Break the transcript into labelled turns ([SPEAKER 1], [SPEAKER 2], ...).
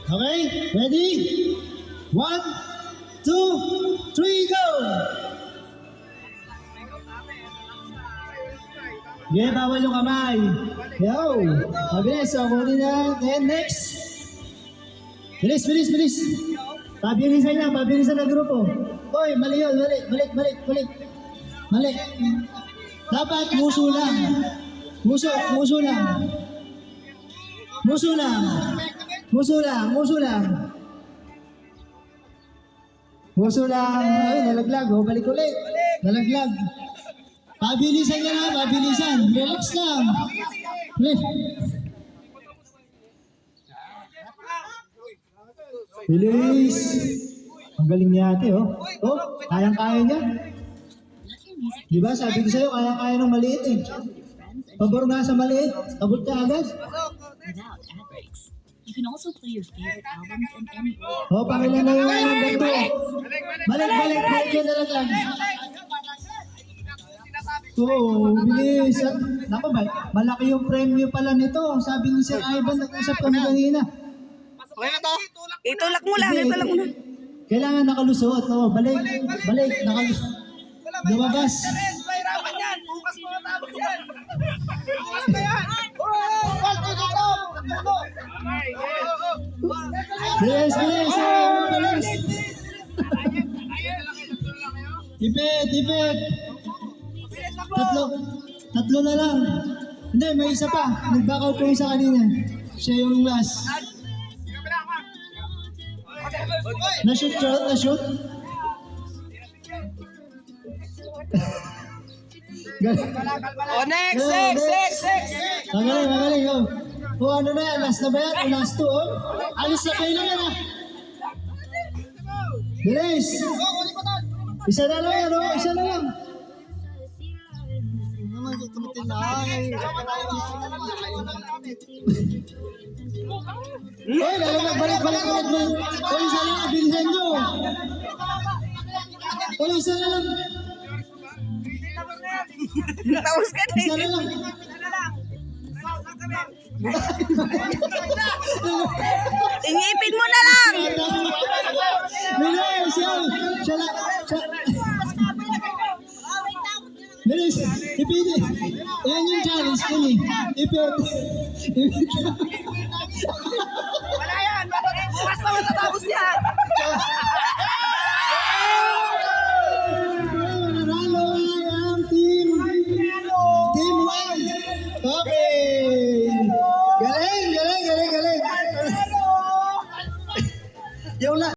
[SPEAKER 1] Okay? Ready? 1, 2, 3, go! Yeah, bawal yung kamay. Yo! Mabilis, so kunin na. Then next. Bilis, bilis, bilis. Pabilisan niya, pabilisan ng grupo. Hoy, mali yun, mali. Balik. Mali. Dapat muso lang. Muso lang. Muso lang. Ay, nalaglag. O, balik ulit. Nalaglag. Pabilisan niya na, pabilisan. Relax lang. Bilis. Ang galing niya ate, oh. Oh, kayang-kaya niya. Diba, sabi ko sa'yo, kaya-kaya ng maliit eh. Pabor na sa maliit, abot ka agad.
[SPEAKER 2] Without ad breaks. You can also play your favorite albums in any order.
[SPEAKER 1] Oh, pangilan na yung number 2. Balik yun talaga. Oo, bilis. Naku ba, malaki yung premyo pala nito. Sabi ni Sir Ivan, nag-usap kami kanina.
[SPEAKER 3] Okay na to?
[SPEAKER 4] Itulak mo lang.
[SPEAKER 1] Kailangan nakalusot. Oh, balik, nakalusot. Lumabas.
[SPEAKER 3] Mahirapan yan. Bukas mo natapos yan. Bukas na yan.
[SPEAKER 1] Bilis. Tipid. Tatlo na lang. Hindi, may isa pa. Nag-back out pa isa kanina. Siya yung last. Na-shoot.
[SPEAKER 3] Oh, next.
[SPEAKER 1] Magaling. Oh, ano na yan? Last na ba yan? Last 2, oh. Alis na kayo lang yan, ah. Bilis. Isa na lang yan, oh. Isa na lang. Oy, balik. Oy, isa na lang. Bilisan nyo. Oy, isa na lang.
[SPEAKER 4] Tapos ka na.
[SPEAKER 1] Isa na lang.
[SPEAKER 4] Ingipin mo na lang.
[SPEAKER 1] Bilis. Bilis. Ipid. Yan yung challenge ko eh. Ipid.
[SPEAKER 3] Wala yan. Bukas na matatapos yan.
[SPEAKER 1] Nanalo ang team 1. Okay. Galing. Yung